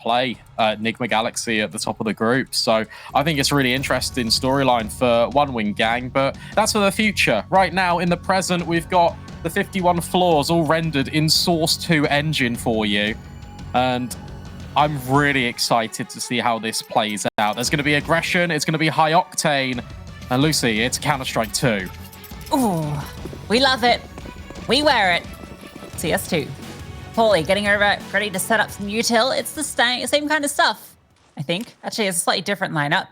outplay Nigma Galaxy at the top of the group. So I think it's a really interesting storyline for One Wing Gang, but that's for the future. Right now, in the present, we've got the 51 floors all rendered in Source 2 engine for you. And I'm really excited to see how this plays out. There's going to be aggression, it's going to be high octane, and Lucy, it's Counter-Strike 2. Ooh, we love it. We wear it. CS2. Paulie getting over, ready to set up some util. It's the same kind of stuff, I think. Actually, it's a slightly different lineup.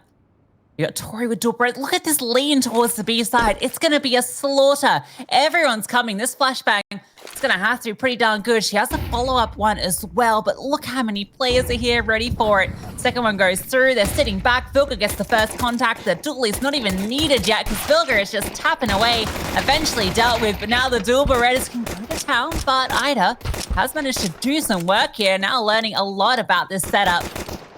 You got Tori with dual breath. Look at this lean towards the B side. It's going to be a slaughter. Everyone's coming. This flashbang, it's going to have to be pretty darn good. She has a follow-up one as well, but look how many players are here ready for it. Second one goes through. They're sitting back. Vilga gets the first contact. The duel is not even needed yet because Vilga is just tapping away. Eventually dealt with, but now the dual Berettas can go to town, but Ida has managed to do some work here. Now learning a lot about this setup.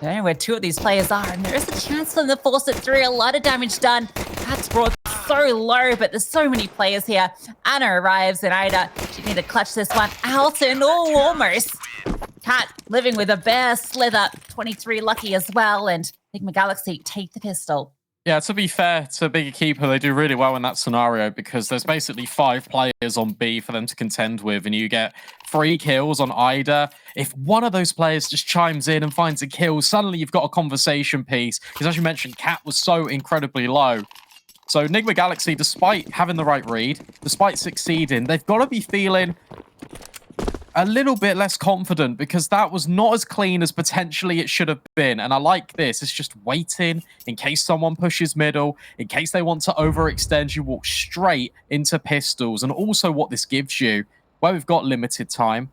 I don't know where two of these players are, and there is a chance for them to force it through. A lot of damage done. That's brought so low, but there's so many players here. Anna arrives, and Ida, she need to clutch this one out, and almost. Cat living with a bare slither. 23 lucky as well, and Nigma Galaxy take the pistol. Yeah, to be fair to Big EQUIPA, they do really well in that scenario because there's basically 5 players on B for them to contend with, and you get 3 kills on Ida. If one of those players just chimes in and finds a kill, suddenly you've got a conversation piece. Because as you mentioned, Cat was so incredibly low. So Nigma Galaxy, despite having the right read, despite succeeding, they've got to be feeling a little bit less confident because that was not as clean as potentially it should have been. And I like this. It's just waiting in case someone pushes middle, in case they want to overextend, you walk straight into pistols. And also what this gives you, where we've got limited time,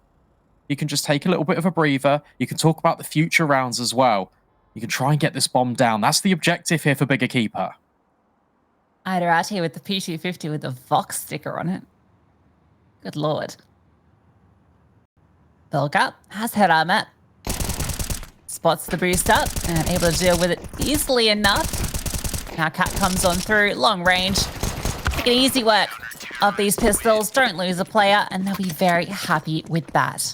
you can just take a little bit of a breather. You can talk about the future rounds as well. You can try and get this bomb down. That's the objective here for Big EQUIPA. Ida out here with the P250 with the Vox sticker on it. Good lord. Vilga has head armor, spots the boost up, and able to deal with it easily enough. Now Cat comes on through, long range. Making easy work of these pistols. Don't lose a player, and they'll be very happy with that.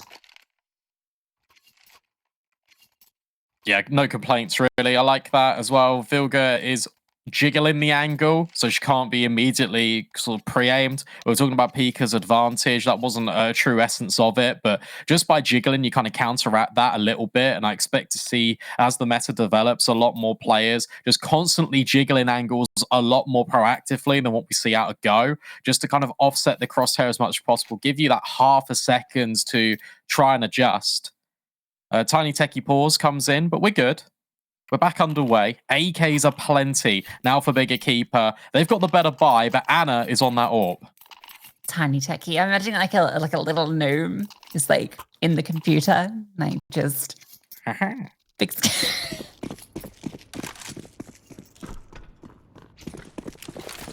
Yeah, no complaints really. I like that as well. Vilga is jiggling the angle, so she can't be immediately sort of pre-aimed. We were talking about Pika's advantage. That wasn't a true essence of it, but just by jiggling, you kind of counteract that a little bit, and I expect to see, as the meta develops, a lot more players just constantly jiggling angles a lot more proactively than what we see out of Go, just to kind of offset the crosshair as much as possible, give you that half a second to try and adjust. Tiny Techie pause comes in, but we're good. We're back underway. AKs are plenty now for Big EQUIPA. They've got the better buy, but Anna is on that AWP. Tiny Techie. I'm imagining like a little gnome just like in the computer, like just big.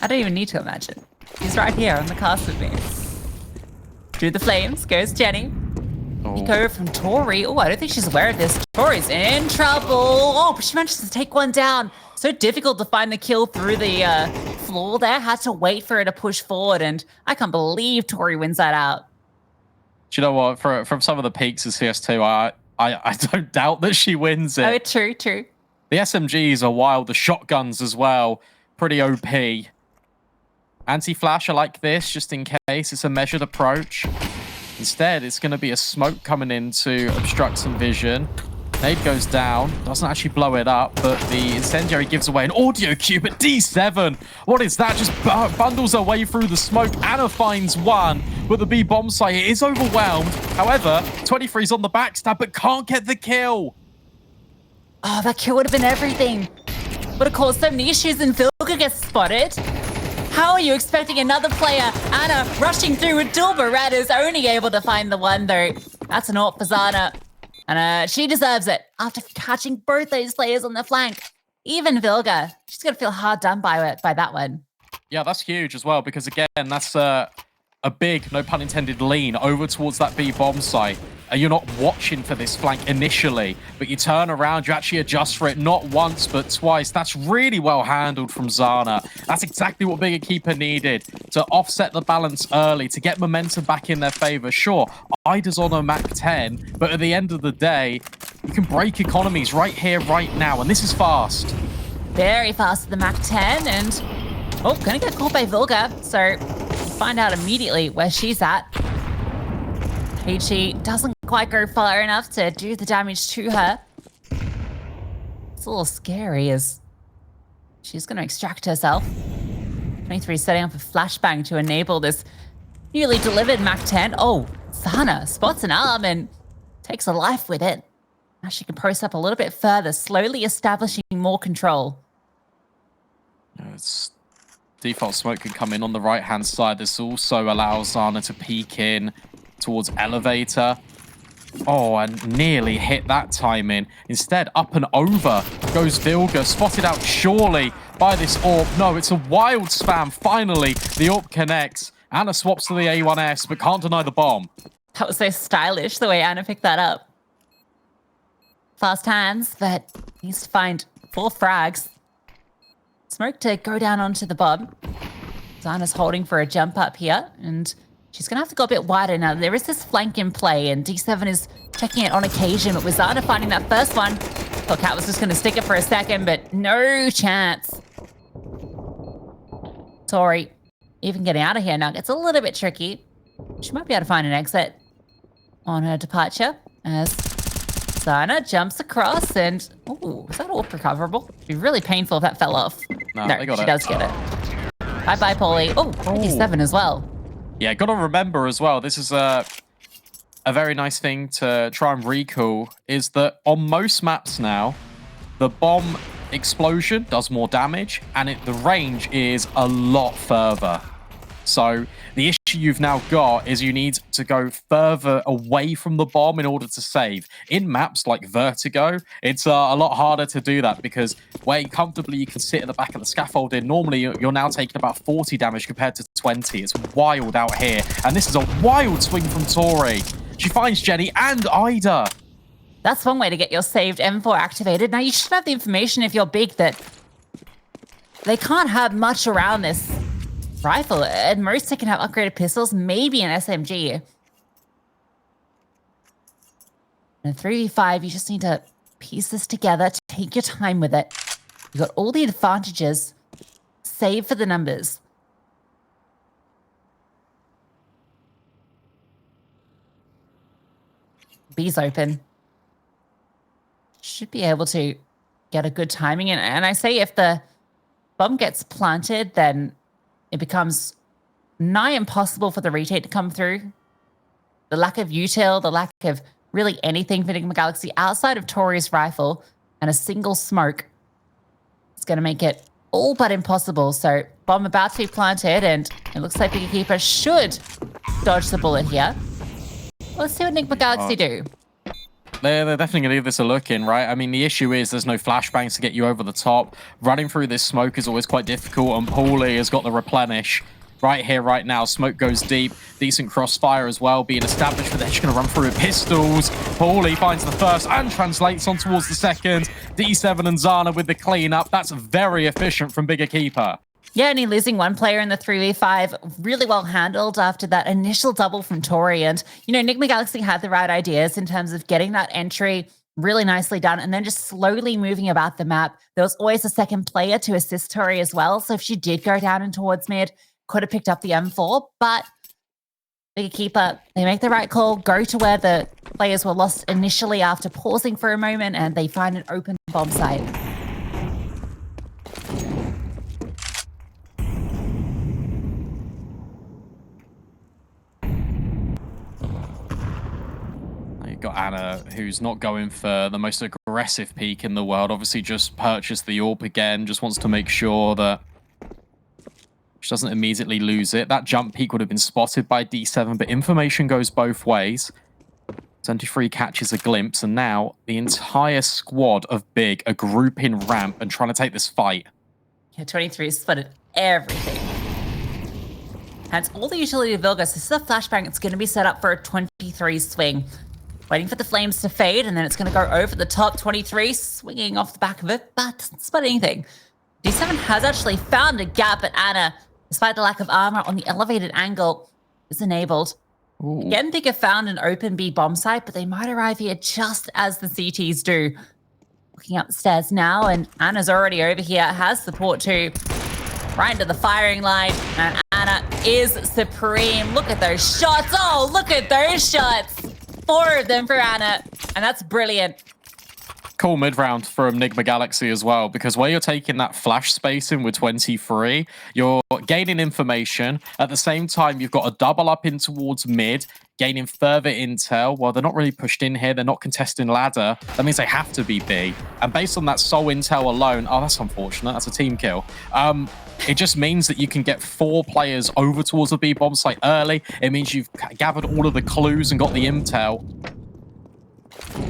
I don't even need to imagine. He's right here on the cast with me. Through the flames goes Jenny. Go from Tori. Oh, I don't think she's aware of this. Tori's in trouble. Oh, but she manages to take one down. So difficult to find the kill through the floor there. Had to wait for her to push forward, and I can't believe Tori wins that out. Do you know what? From some of the peaks of CS2, I don't doubt that she wins it. Oh, true, true. The SMGs are wild. The shotguns as well. Pretty OP. Anti-flash, I like this, just in case. It's a measured approach. Instead, it's going to be a smoke coming in to obstruct some vision. Nade goes down. Doesn't actually blow it up, but the incendiary gives away an audio cube at D7. What is that? Just bundles her way through the smoke. Anna finds one, but the B bomb site is overwhelmed. However, 23's on the backstab, but can't get the kill. Oh, that kill would have been everything. Would have caused so many issues, and Vilga gets spotted. How are you expecting another player, Anna, rushing through with dual Berettas, only able to find the one, though? That's an AWP for ZAna. And she deserves it after catching both those players on the flank. Even Vilga, she's going to feel hard done by that one. Yeah, that's huge as well, because, again, that's a big, no pun intended, lean over towards that B bomb site. You're not watching for this flank initially, but you turn around, you actually adjust for it not once, but twice. That's really well handled from ZAna. That's exactly what Big EQUIPA needed to offset the balance early, to get momentum back in their favor. Sure, Ida's on a Mac 10, but at the end of the day, You can break economies right here, right now, and this is fast. Very fast at the Mach 10, and gonna get caught by Vilga, so find out immediately where she's at. Peachy doesn't quite go far enough to do the damage to her. It's a little scary as she's gonna extract herself. 23 setting up a flashbang to enable this newly delivered Mach 10. Oh, ZAna spots an arm and takes a life with it. Now she can post up a little bit further, slowly establishing more control. It's default smoke can come in on the right-hand side. This also allows ZAna to peek in towards elevator. Oh, and nearly hit that timing. Instead, up and over goes Vilga, spotted out surely by this AWP. No, it's a wild spam. Finally, the AWP connects. Anna swaps to the A1S, but can't deny the bomb. That was so stylish, the way Anna picked that up. Fast hands, but needs to find 4 frags. Smoke to go down onto the bomb. ZAna's holding for a jump up here, and she's going to have to go a bit wider now. There is this flank in play, and D7 is checking it on occasion, but with ZAna finding that first one, thought Cat was just going to stick it for a second, but no chance. Tori, even getting out of here now gets a little bit tricky. She might be able to find an exit on her departure as ZAna jumps across and, ooh, is that all recoverable? It'd be really painful if that fell off. No, she does get it. Bye-bye, Paulie. Oh, 27 as well. Yeah, got to remember as well, this is a very nice thing to try and recall, is that on most maps now, the bomb explosion does more damage, and the range is a lot further. So the issue you've now got is you need to go further away from the bomb in order to save. In maps like Vertigo, it's a lot harder to do that because where comfortably you can sit at the back of the scaffolding, normally you're now taking about 40 damage compared to 20. It's wild out here. And this is a wild swing from Tori. She finds Jenny and Ida. That's one way to get your saved M4 activated. Now, you should have the information if you're big that they can't have much around this rifle. At most, they can have upgraded pistols, maybe an SMG. In a 3v5, you just need to piece this together, take your time with it. You've got all the advantages. Save for the numbers. B's open. Should be able to get a good timing. And I say if the bomb gets planted, then it becomes nigh impossible for the retake to come through. The lack of util, the lack of really anything for Nigma Galaxy outside of Tori's rifle and a single smoke is going to make it all but impossible. So bomb about to be planted, and it looks like the EQUIPA should dodge the bullet here. Let's see what Nigma Galaxy do. They're definitely going to give this a look in, right? I mean, the issue is there's no flashbangs to get you over the top. Running through this smoke is always quite difficult, and Paulie has got the replenish right here, right now. Smoke goes deep. Decent crossfire as well being established, but they're just going to run through with pistols. Paulie finds the first and translates on towards the second. D7 and ZAna with the cleanup. That's very efficient from Big EQUIPA. Yeah, only losing one player in the 3v5, really well handled after that initial double from Tori. And, you know, Nigma Galaxy had the right ideas in terms of getting that entry really nicely done and then just slowly moving about the map. There was always a second player to assist Tori as well. So if she did go down and towards mid, could have picked up the M4. But Big EQUIPA, they make the right call, go to where the players were lost initially after pausing for a moment, and they find an open bomb site. Got Anna, who's not going for the most aggressive peak in the world. Obviously just purchased the AWP again, just wants to make sure that she doesn't immediately lose it. That jump peak would have been spotted by D7, but information goes both ways. 23 catches a glimpse, and now the entire squad of Big are grouping ramp and trying to take this fight. Yeah, 23 spotted everything. And all the utility of Vilga. This is a flashbang. It's going to be set up for a 23 swing. Waiting for the flames to fade, and then it's going to go over the top. 23 swinging off the back of it, but doesn't spot anything. D7 has actually found a gap, but Anna, despite the lack of armor on the elevated angle, is enabled. Ooh. Again, Bigger found an open B bomb site, but they might arrive here just as the CTs do. Looking upstairs now, and Anna's already over here, has support too. Right into the firing line, and Anna is supreme. Look at those shots. Oh, look at those shots. 4 of them for Anna, and that's brilliant. Cool mid-round from Nigma Galaxy as well, because where you're taking that flash spacing with 23, you're gaining information. At the same time, you've got a double up in towards mid, gaining further intel. Well, they're not really pushed in here. They're not contesting ladder. That means they have to be B. And based on that sole intel alone, oh, that's unfortunate. That's a team kill. It just means that you can get 4 players over towards the B bomb site early. It means you've gathered all of the clues and got the intel.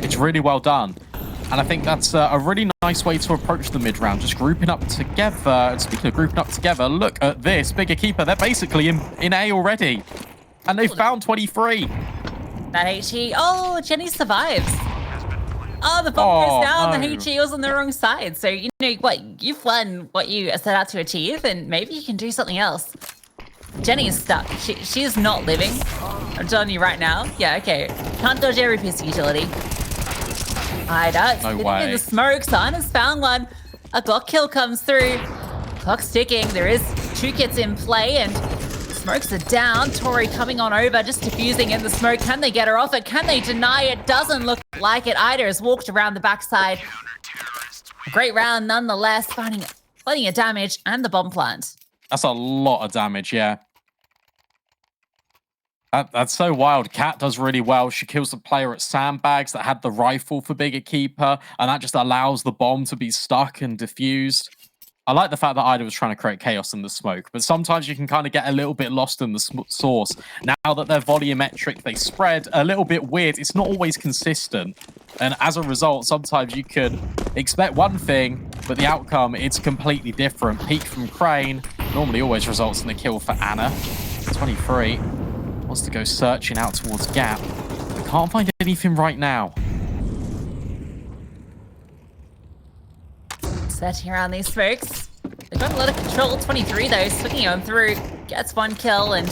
It's really well done. And I think that's a really nice way to approach the mid-round, just grouping up together. And speaking of grouping up together, look at this. Bigger Keeper, they're basically in A already. And they found 23. That HE, oh, Jenny survives. Oh, the bomb goes down, no. the HE was on the wrong side. So, you know what, you've won what you set out to achieve, and maybe you can do something else. Jenny is stuck. She is not living. I'm telling you right now. Yeah, okay. Can't dodge every piece of utility. Ida, No sitting way. in the smoke. Zana's found one. A Glock kill comes through. Clock's ticking. There is 2 kits in play, and smokes are down. Tori coming on over, just diffusing in the smoke. Can they get her off it? Can they deny it? Doesn't look like it. Ida has walked around the backside. A great round nonetheless, finding plenty of damage and the bomb plant. That's a lot of damage, yeah. That's so wild. Kat does really well. She kills the player at sandbags that had the rifle for Bigger Keeper, and that just allows the bomb to be stuck and diffused. I like the fact that Ida was trying to create chaos in the smoke, but sometimes you can kind of get a little bit lost in the source. Now that they're volumetric, they spread a little bit weird. It's not always consistent. And as a result, sometimes you could expect one thing, but the outcome, it's completely different. Peek from Crane normally always results in a kill for Anna. 23 wants to go searching out towards Gap. But can't find anything right now. Searching around these smokes. They've got a lot of control. 23 though, swinging on through. Gets 1 kill and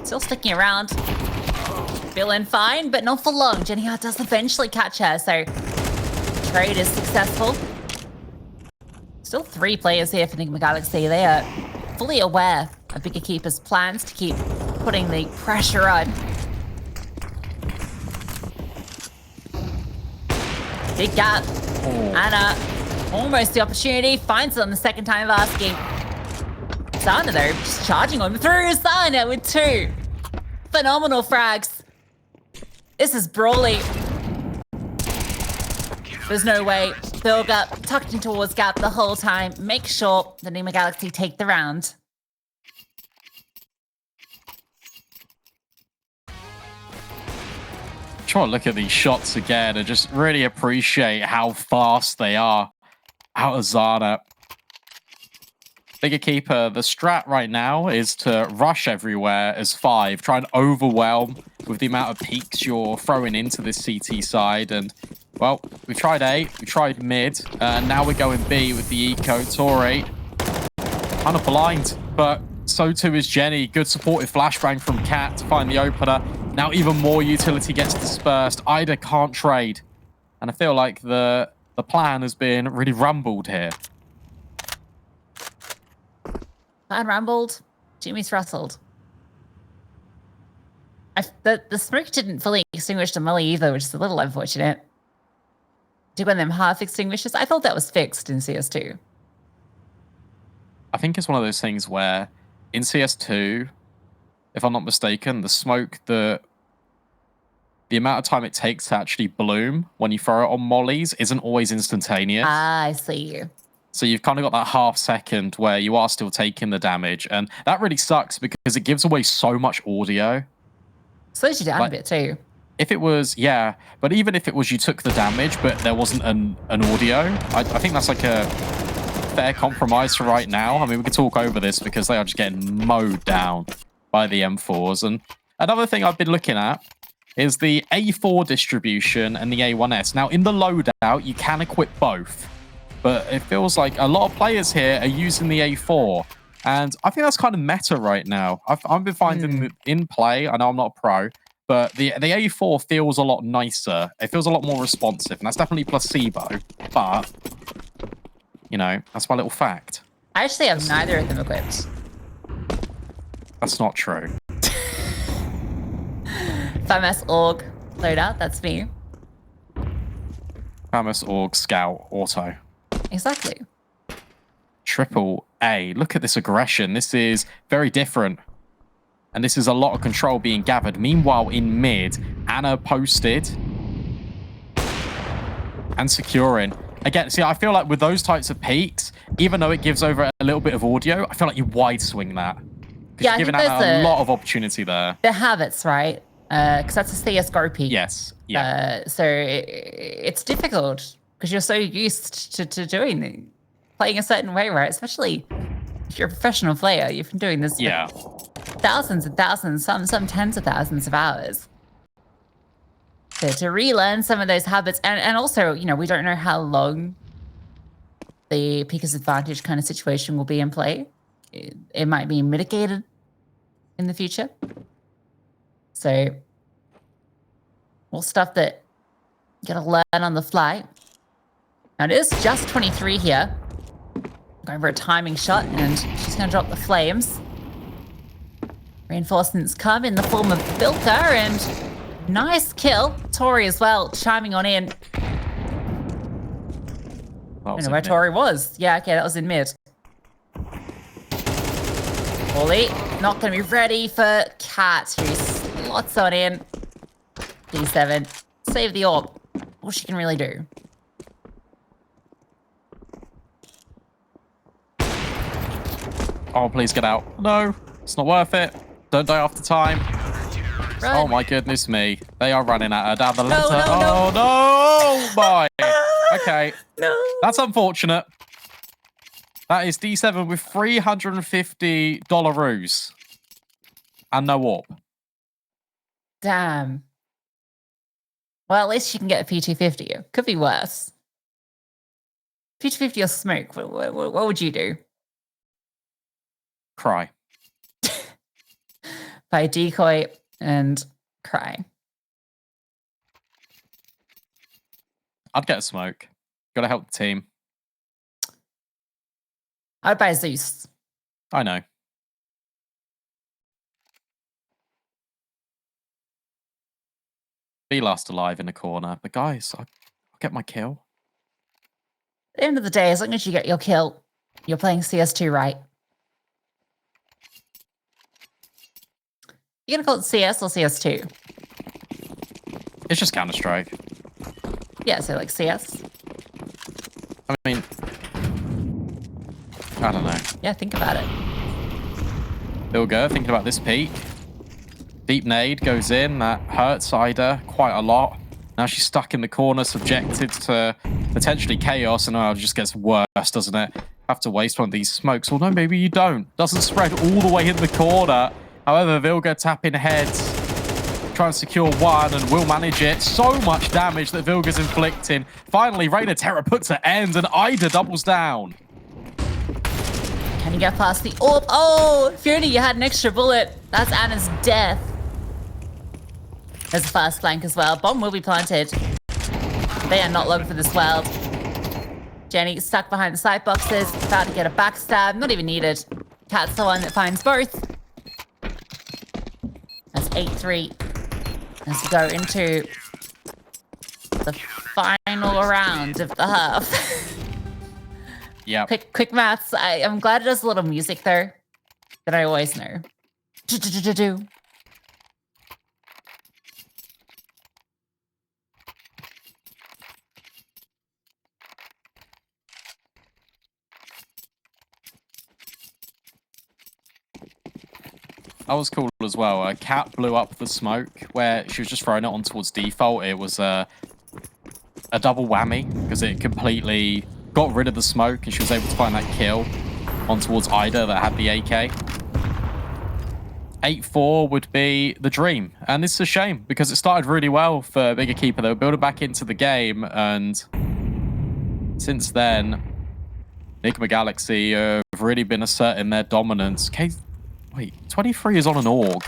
still sticking around. Feeling fine, but not for long. Jenny Hart does eventually catch her, so trade is successful. Still 3 players here for Nigma Galaxy. They are fully aware of Bigger Keeper's plans to keep putting the pressure on. Big gap. Anna, almost the opportunity, finds it on the second time of asking. Zana though, just charging on through. Zana with 2 phenomenal frags. This is brawly. There's no way. Vilga tucked in towards Gap the whole time. Make sure the Nigma Galaxy take the round. Try to look at these shots again and just really appreciate how fast they are out of Zana. Bigger Keeper, the strat right now is to rush everywhere as 5, try and overwhelm with the amount of peaks you're throwing into this CT side. And, well, we tried A, we tried mid, and now we're going B with the eco. Tori, kind of blind, but so too is Jenny. Good supportive flashbang from Kat to find the opener. Now even more utility gets dispersed. Ida can't trade. And I feel like the plan has been really rumbled here. Plan rumbled. Jimmy's rustled. The smoke didn't fully extinguish the molly either, which is a little unfortunate. Did one of them half extinguishes? I thought that was fixed in CS2. I think it's one of those things where in CS2, if I'm not mistaken, the smoke, the amount of time it takes to actually bloom when you throw it on mollies isn't always instantaneous. Ah, I see. So you've kind of got that half second where you are still taking the damage. And that really sucks because it gives away so much audio. Slows you down a bit too. If it was, yeah, but even if it was you took the damage, but there wasn't an audio, I think that's like a fair compromise for right now. I mean, we could talk over this because they are just getting mowed down by the M4s. And another thing I've been looking at is the A4 distribution and the A1S. Now, in the loadout, you can equip both, but it feels like a lot of players here are using the A4. And I think that's kind of meta right now. I've been finding in play, I know I'm not a pro, but the A4 feels a lot nicer. It feels a lot more responsive, and that's definitely placebo. But you know, that's my little fact. I actually have neither of them equipped. That's not true. 5S Org loadout, that's me. Famous Org Scout Auto. Exactly. Triple A. Look at this aggression. This is very different. And this is a lot of control being gathered. Meanwhile, in mid, Anna posted and securing. Again, see, I feel like with those types of peaks, even though it gives over a little bit of audio, I feel like you wide swing that. Yeah, you're giving Anna a lot of opportunity there. The habits, right? Because that's a CSGO peak. Yes. Yeah. So it's difficult because you're so used to playing a certain way, right? Especially if you're a professional player, you've been doing this for thousands and thousands, some tens of thousands of hours. To relearn some of those habits, and also, you know, we don't know how long the peaker's advantage kind of situation will be in play. It might be mitigated in the future. So, all stuff that you gotta learn on the fly. Now it is just 23 here. Going for a timing shot, and she's gonna drop the flames. Reinforcements come in the form of Vilga, and nice kill. Tori as well, chiming on in. I don't know where Tori was. Yeah, okay, that was in mid. Wally, not going to be ready for Cat, who slots on in. D7, save the orb. All she can really do. Oh, please get out. No, it's not worth it. Don't die after time. Run. Oh my goodness me. They are running at her down the ladder. No. Oh no, my. Okay. No. That's unfortunate. That is D7 with $350 roos. And no warp. Damn. Well, at least she can get a P250. Could be worse. P250 or smoke, what would you do? Cry. By decoy and cry. I'd get a smoke. Gotta help the team. I'd buy Zeus. I know. Be last alive in the corner. But guys, I'll get my kill. At the end of the day, as long as you get your kill, you're playing CS2 right. You gonna call it CS or CS2? It's just Counter-Strike. Yeah, so like CS. I mean, I don't know. Yeah, think about it. Vilga, thinking about this peak. Deep nade goes in. That hurts Ida quite a lot. Now she's stuck in the corner, subjected to potentially chaos, and it just gets worse, doesn't it? Have to waste one of these smokes. Well, no, maybe you don't. Doesn't spread all the way in the corner. However, Vilga tapping heads, trying to secure one, and will manage it. So much damage that Vilga's inflicting. Finally, Reign of Terror puts an end, and Ida doubles down. Can you get past the orb? Oh, Fiona, you had an extra bullet. That's Anna's death. There's a fast flank as well. Bomb will be planted. They are not long for this world. Jenny stuck behind the side boxes, about to get a backstab. Not even needed. Cat's the one that finds both. That's 8-3. As we go into the final round of the half. Yeah. Quick maths. I'm glad it does a little music though, that I always know. Do. That was cool as well. Cat blew up the smoke where she was just throwing it on towards default. It was a double whammy because it completely got rid of the smoke and she was able to find that kill on towards Ida that had the AK. 8-4 would be the dream. And this is a shame because it started really well for Big EQUIPA. They were building back into the game, and since then, Nigma Galaxy have really been asserting their dominance. Wait, 23 is on an org.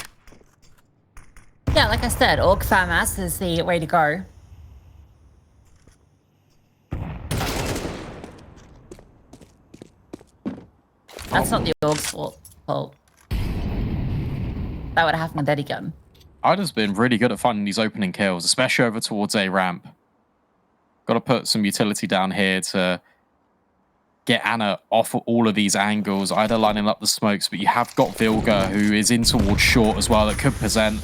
Yeah, Yeah, like I said, Orc Farmas is the way to go. That's not the Orc's fault. That would have happened with Eddie Gun. Ida's been really good at finding these opening kills, especially over towards A ramp. Got to put some utility down here to get Anna off of all of these angles, Ida lining up the smokes, but you have got Vilga, who is in towards short as well. That could present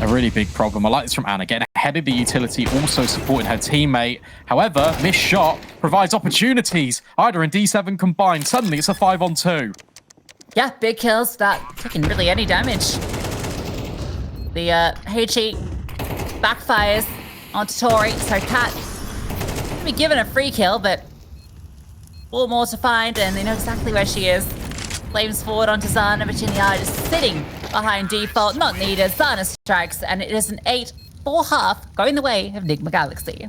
a really big problem. I like this from Anna, getting ahead of the utility, also supporting her teammate. However, missed shot provides opportunities. Ida and D7 combined. Suddenly, it's a 5-on-2. Yeah, big kills without taking really any damage. The HE backfires onto Tori, so Cat can be given a free kill, but all more to find, and they know exactly where she is. Flames forward onto ZAna, but Ida just sitting behind default, not needed. ZAna strikes, and it is an 8-4 going the way of Nigma Galaxy.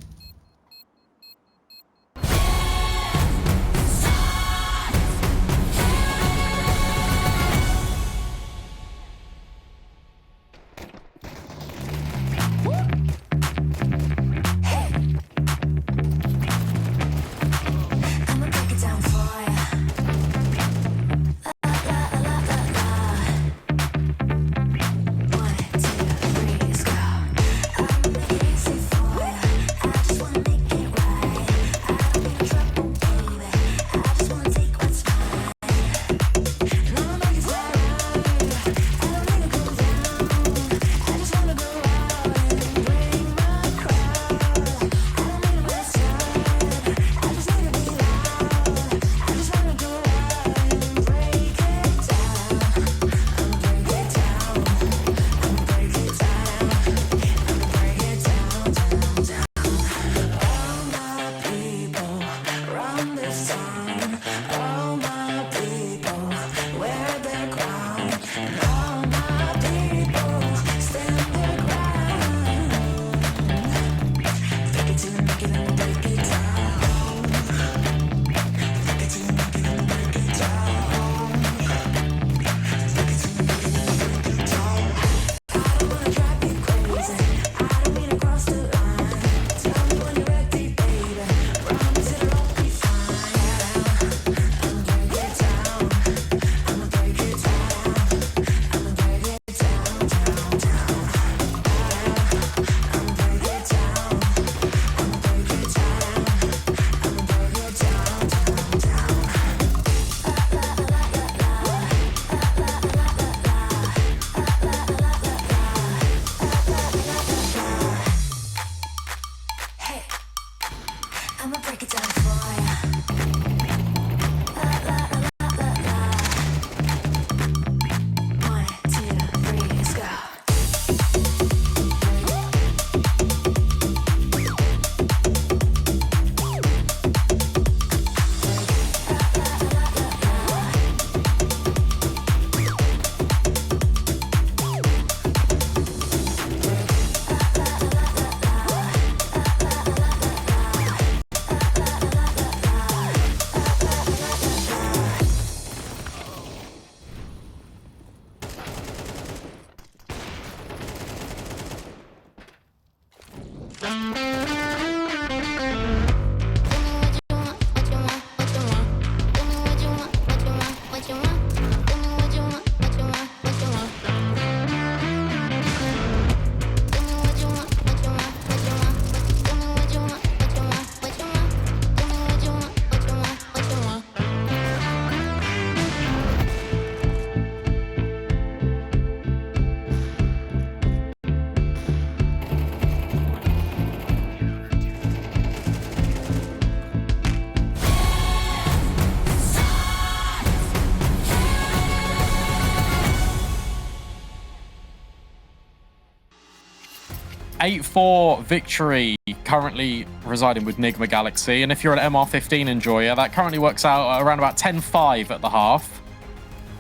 (8-4) victory currently residing with Nigma Galaxy. And if you're an MR15 enjoyer, that currently works out around about 10-5 at the half.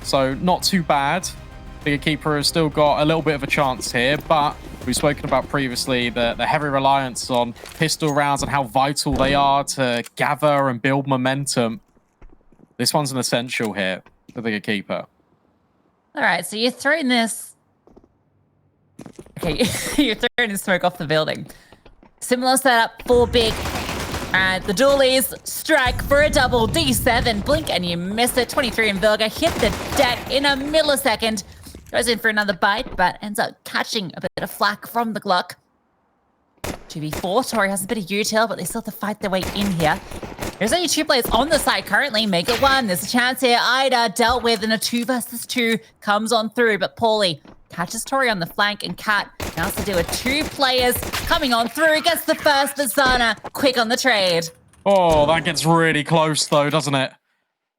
So not too bad. Bigger Keeper has still got a little bit of a chance here, but we've spoken about previously the heavy reliance on pistol rounds and how vital they are to gather and build momentum. This one's an essential here for Bigger Keeper. All right, so you're throwing this. Okay, okay, you're throwing the smoke off the building. Similar setup for Big. And the dualies strike for a double. D7, blink and you miss it. 23 and Vilga hit the deck in a millisecond. Goes in for another bite, but ends up catching a bit of flack from the Glock. 2v4, Tori has a bit of util, but they still have to fight their way in here. There's only 2 players on the side currently. Make it 1. There's a chance here. Ida dealt with in a 2 versus 2 comes on through, but Paulie catches Tori on the flank, and Kat now has to deal with 2 players coming on through. Gets the first, but ZAna quick on the trade. Oh, that gets really close though, doesn't it?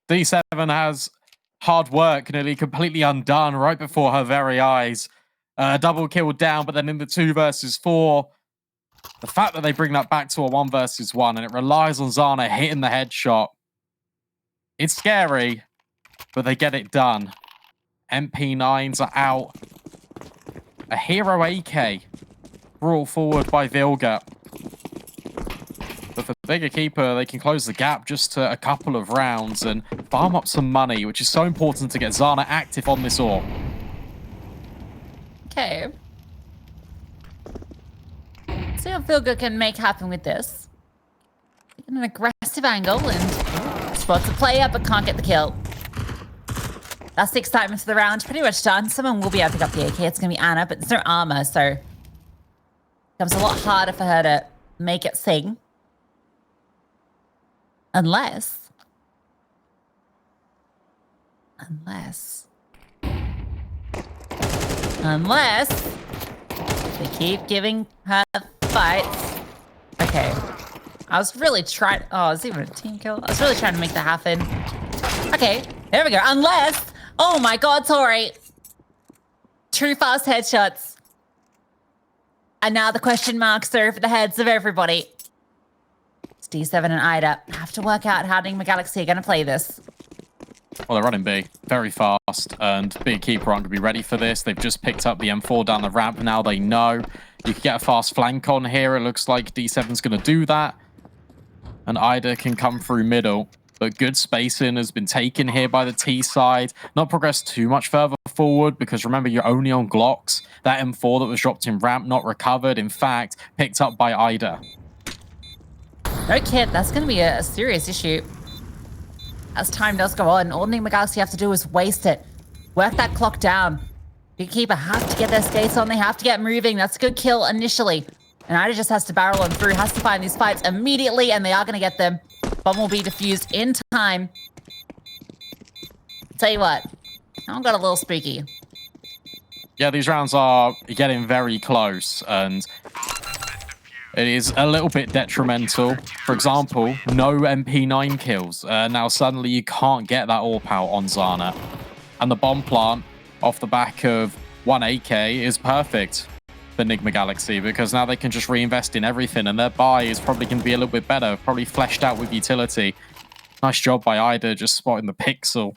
D7 has hard work nearly completely undone right before her very eyes. Double kill down, but then in the 2 versus 4, the fact that they bring that back to a 1 versus 1 and it relies on ZAna hitting the headshot, it's scary, but they get it done. MP9s are out. A hero AK brought forward by Vilga. But for the bigger keeper, they can close the gap just to a couple of rounds and farm up some money, which is so important to get ZAna active on this AWP. Okay. See what Vilga can make happen with this. An aggressive angle and spots a player, but can't get the kill. That's the excitement for the round. Pretty much done. Someone will be able to pick up the AK. It's going to be Anna, but there's no armor, so it becomes a lot harder for her to make it sing. Unless they keep giving her fights. Okay. I was really trying... Oh, is it even a team kill? I was really trying to make that happen. Okay, there we go. Unless... Oh my god, Tori. 2 fast headshots. And now the question marks are over the heads of everybody. It's D7 and Ida. Have to work out how Nigma Galaxy are going to play this. Well, they're running B very fast, and big keeper aren't going to be ready for this. They've just picked up the M4 down the ramp. Now they know you can get a fast flank on here. It looks like D7's going to do that. And Ida can come through middle. But good spacing has been taken here by the T side. Not progressed too much further forward because remember, you're only on Glocks. That M4 that was dropped in ramp, not recovered. In fact, picked up by Ida. No kid, that's going to be a serious issue. As time does go on, all Nigma Galaxy have to do is waste it. Work that clock down. Big keeper have to get their skates on. They have to get moving. That's a good kill initially. And Ida just has to barrel on through, has to find these fights immediately, and they are going to get them. Bomb will be defused in time. Tell you what, I got a little spooky. Yeah, these rounds are getting very close, and it is a little bit detrimental. For example, no MP9 kills. Now suddenly you can't get that AWP out on ZAna. And the bomb plant off the back of 1 AK is perfect for Nigma Galaxy because now they can just reinvest in everything and their buy is probably going to be a little bit better, probably fleshed out with utility. Nice job by Ida just spotting the pixel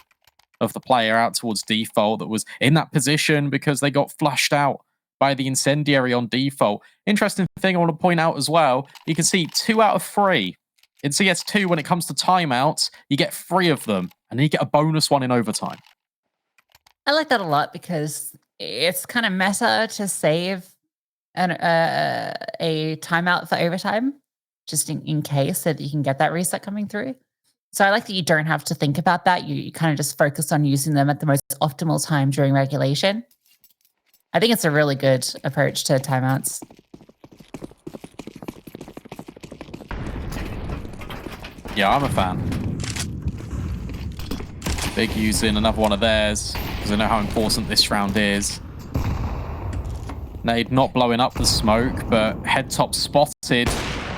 of the player out towards default that was in that position because they got flushed out by the incendiary on default. Interesting thing I want to point out as well, you can see 2 out of 3. In CS2, when it comes to timeouts, you get 3 of them and then you get a bonus 1 in overtime. I like that a lot because it's kind of meta to save a timeout for overtime, just in case so that you can get that reset coming through. So I like that you don't have to think about that. You kind of just focus on using them at the most optimal time during regulation. I think it's a really good approach to timeouts. Yeah, I'm a fan. Big using another one of theirs because I know how important this round is. Nade not blowing up the smoke, but head top spotted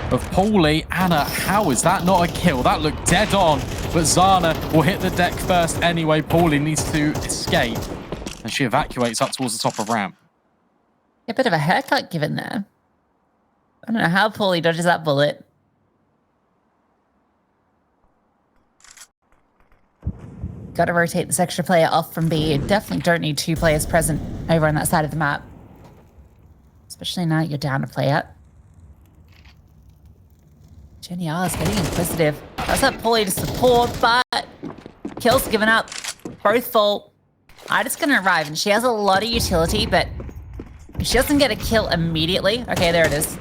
of Paulie. Anna, how is that not a kill? That looked dead on, but ZAna will hit the deck first anyway. Paulie needs to escape, and she evacuates up towards the top of ramp. A bit of a haircut given there. I don't know how Paulie dodges that bullet. Got to rotate this extra player off from B. You definitely don't need 2 players present over on that side of the map. Especially now you're down a player. Jenny R is getting inquisitive. That's that Paulie to support, but kills given up. Both full. Ida's going to arrive, and she has a lot of utility, but If she doesn't get a kill immediately. Okay, there it is.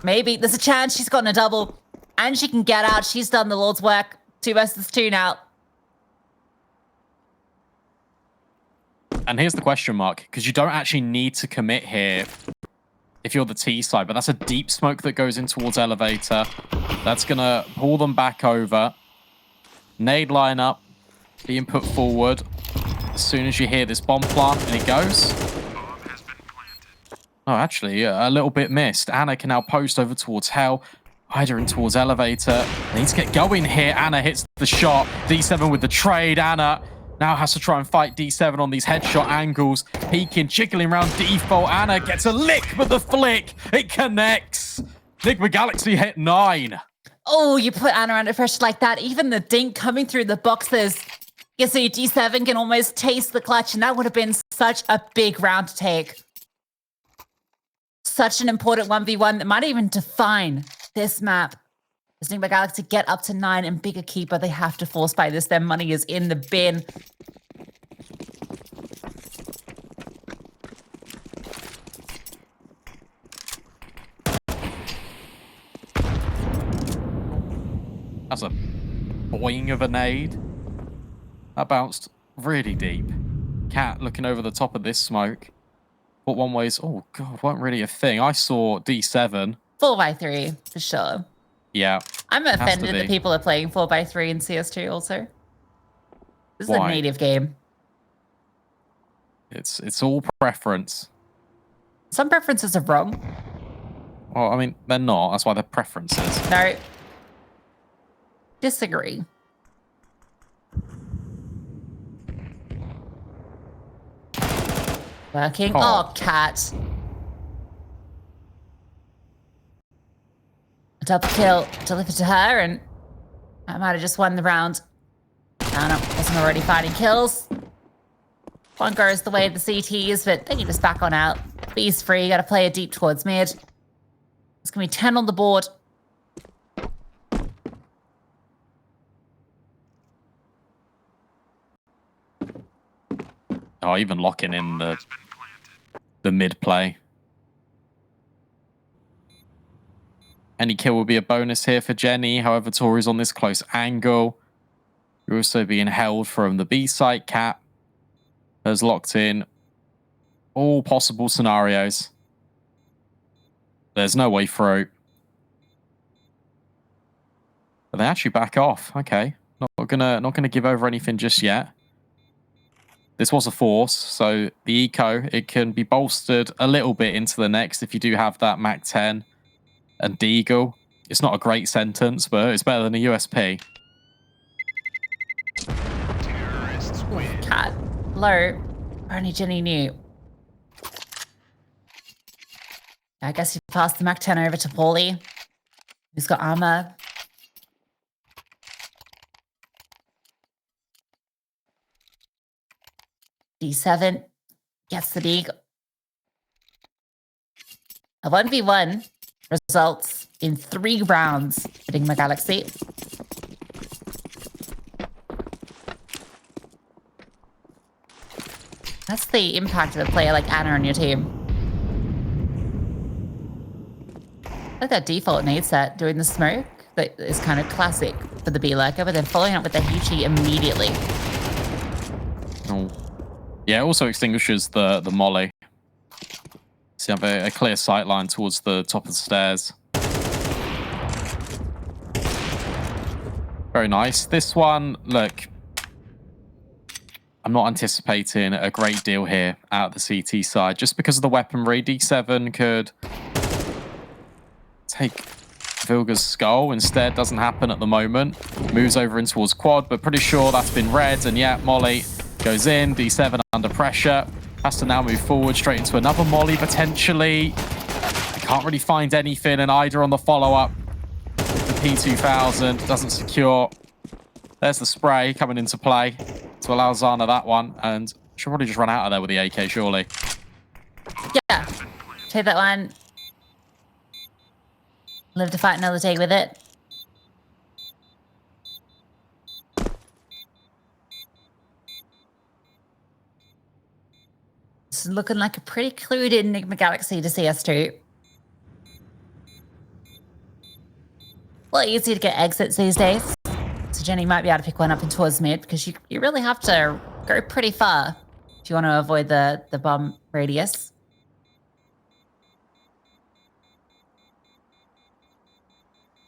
Maybe. There's a chance she's gotten a double. And she can get out. She's done the Lord's work. 2 versus 2 now. And here's the question mark, because you don't actually need to commit here if you're the T side, but that's a deep smoke that goes in towards elevator. That's going to pull them back over. Nade line up, being put forward. As soon as you hear this bomb plant, and it goes. Oh, actually, a little bit missed. Anna can now post over towards Hell. Ida in towards elevator. They need to get going here. Anna hits the shot. D7 with the trade. Anna now has to try and fight D7 on these headshot angles. Peeking, jiggling around default. Anna gets a lick, but the flick, it connects. Nigma Galaxy hit 9. Oh, you put Anna under pressure like that. Even the dink coming through the boxes. You see D7 can almost taste the clutch, and that would have been such a big round to take. Such an important 1v1 that might even define this map. As Nigma Galaxy get up to 9 and bigger keeper, they have to force buy this. Their money is in the bin. That's a boing of a nade. That bounced really deep. Cat looking over the top of this smoke. But one way's, oh god, wasn't really a thing. I saw D7. 4x3, for sure. Yeah. I'm offended that people are playing 4x3 in CS2 also. This is a native game. It's all preference. Some preferences are wrong. Well, I mean, they're not. That's why they're preferences. No. Disagree. Working. Oh, Cat. A double kill delivered to her, and I might have just won the round. Zana wasn't already finding kills. One goes the way of the CTs, but they can just back on out. B's free, gotta play it deep towards mid. It's gonna be 10 on the board. Oh, even locking in the mid play. Any kill will be a bonus here for Jenny. However, Tori's on this close angle. You're also being held from the B site. Cat has locked in all possible scenarios. There's no way through. But they actually back off. Okay. Not gonna give over anything just yet. This was a force, so the eco, it can be bolstered a little bit into the next if you do have that Mac 10 and Deagle. It's not a great sentence, but it's better than a USP. Cat. Low. Only Jenny knew. I guess you passed the Mac 10 over to Paulie, who's got armor. D7 gets the dig. A 1v1 results in 3 rounds for Nigma Galaxy. That's the impact of a player like Anna on your team. I like that default nade set doing the smoke that is kind of classic for the B lurker, but then following up with the Heechee immediately. Oh. Yeah, it also extinguishes the molly. So you have a clear sight line towards the top of the stairs. Very nice. This one, look, I'm not anticipating a great deal here out of the CT side. Just because of the weaponry, D7 could take Vilga's skull. Instead, doesn't happen at the moment. Moves over in towards quad, but pretty sure that's been read. And yeah, molly goes in. D7 under pressure. Has to now move forward straight into another molly, potentially. Can't really find anything. And Ida on the follow-up. The P2000 doesn't secure. There's the spray coming into play to allow Zana that one. And she'll probably just run out of there with the AK, surely. Yeah. Take that one. Live to fight another day with it. It's looking like a pretty clued in Nigma Galaxy to CS2. A lot easier to get exits these days. So Jenny might be able to pick one up in towards mid because you really have to go pretty far if you want to avoid the bomb radius.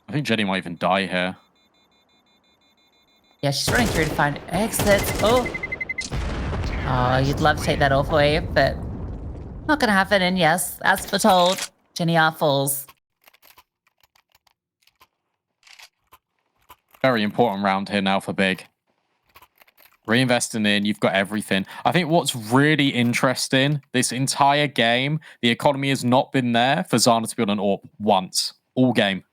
I think Jenny might even die here. Yeah, she's running through to find exits. Oh, you'd love to take that off away, but not going to happen. And yes, as foretold, Jenny R falls. Very important round here now for Big. Reinvesting in, you've got everything. I think what's really interesting, this entire game, the economy has not been there for ZAna to build an AWP once. All game.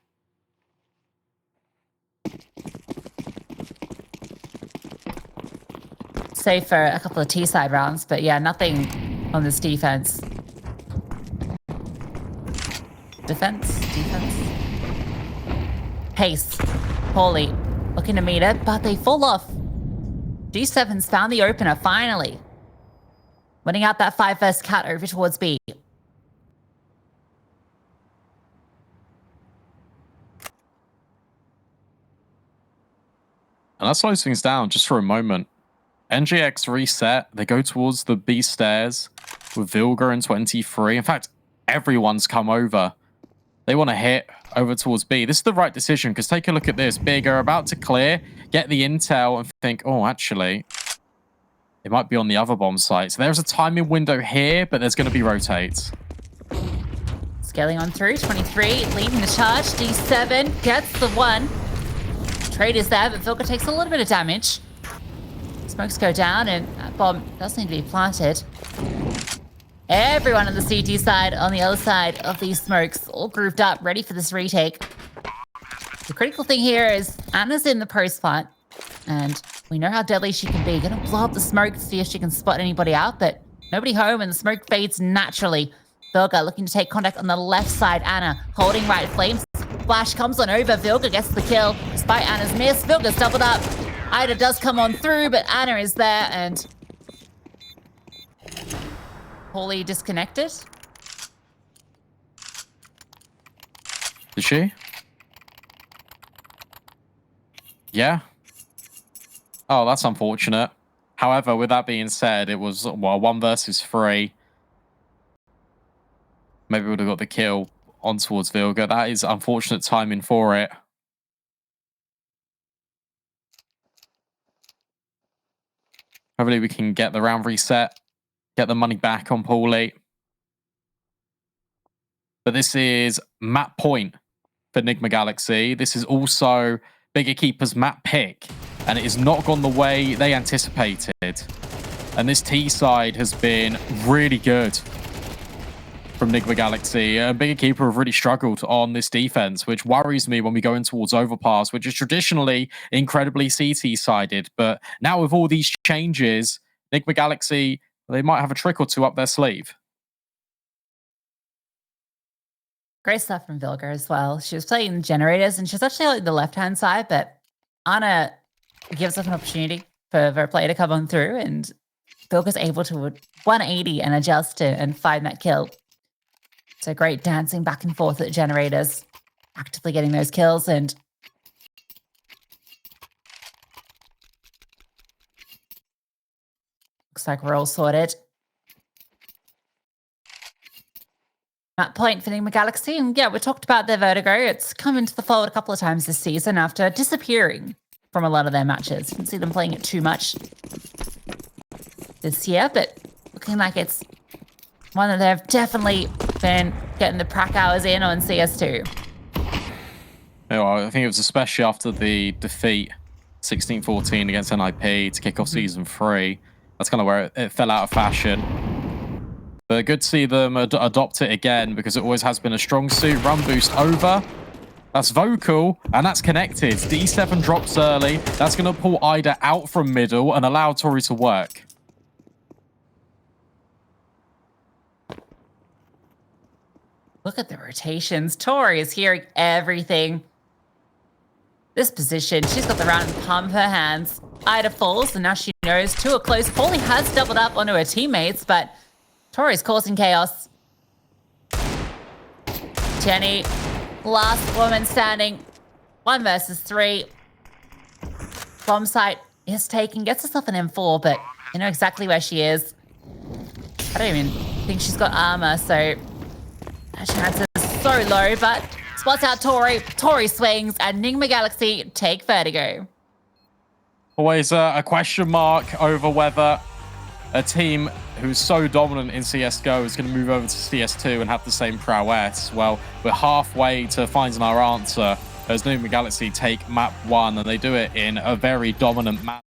Save for a couple of T-side rounds, but yeah, nothing on this defense. Defense. Pace. Poorly. Looking to meet it, but they fall off. G7's found the opener, finally. Winning out that 5 versus cat over towards B. And that slows things down just for a moment. NGX reset. They go towards the B stairs with Vilga and 23. In fact, everyone's come over. They want to hit over towards B. This is the right decision because take a look at this. Big are about to clear, get the intel and think, oh, actually, it might be on the other bomb site. So there's a timing window here, but there's going to be rotates. Scaling on through, 23, leading the charge. D7 gets the one. Trade is there, but Vilga takes a little bit of damage. Smokes go down, and that bomb does need to be planted. Everyone on the CT side, on the other side of these smokes, all grouped up, ready for this retake. The critical thing here is Anna's in the post plant, and we know how deadly she can be. Gonna blow up the smoke to see if she can spot anybody out, but nobody home, and the smoke fades naturally. Vilga looking to take contact on the left side. Anna holding right flames. Flash comes on over. Vilga gets the kill. Despite Anna's miss, Vilga's doubled up. Ida does come on through, but Anna is there and wholly disconnected. Did she? Yeah. Oh, that's unfortunate. However, with that being said, it was, well, 1 versus 3. Maybe we would have got the kill on towards Vilga. That is unfortunate timing for it. Hopefully we can get the round reset, get the money back on Paulie. But this is map point for Nigma Galaxy. This is also Bigger Keeper's map pick, and it has not gone the way they anticipated. And this T side has been really good from Nigma Galaxy. Bigger Keeper have really struggled on this defense, which worries me when we go in towards Overpass, which is traditionally incredibly CT-sided. But now with all these changes, Nigma Galaxy, they might have a trick or two up their sleeve. Great stuff from Vilga as well. She was playing the generators, and she's actually on the left-hand side, but Anna gives up an opportunity for her player to come on through, and Vilga's able to 180 and adjust and find that kill. So great dancing back and forth at the generators, actively getting those kills, and looks like we're all sorted. Map point for Nigma Galaxy, and yeah, we talked about their Vertigo. It's come into the fold a couple of times this season after disappearing from a lot of their matches. Didn't see them playing it too much this year, but looking like it's one that they've definitely been getting the prac hours in on CS2. Yeah, I think it was especially after the defeat 16-14 against NIP to kick off Season 3. That's kind of where it fell out of fashion. But good to see them adopt it again because it always has been a strong suit. Run boost over. That's vocal, and that's connected. D7 drops early. That's going to pull Ida out from middle and allow Tori to work. Look at the rotations. Tori is hearing everything. This position, she's got the round in the palm of her hands. Ida falls, and now she knows two are close. Paulie has doubled up onto her teammates, but Tori's causing chaos. Jenny, last woman standing. 1 versus 3. Bomb site is taken. Gets herself an M4, but you know exactly where she is. I don't even think she's got armor, so her chance is so low, but spots out Tori. Tori swings, and Nigma Galaxy take Vertigo. Always a question mark over whether a team who's so dominant in CSGO is going to move over to CS2 and have the same prowess. Well, we're halfway to finding our answer as Nigma Galaxy take map 1, and they do it in a very dominant map.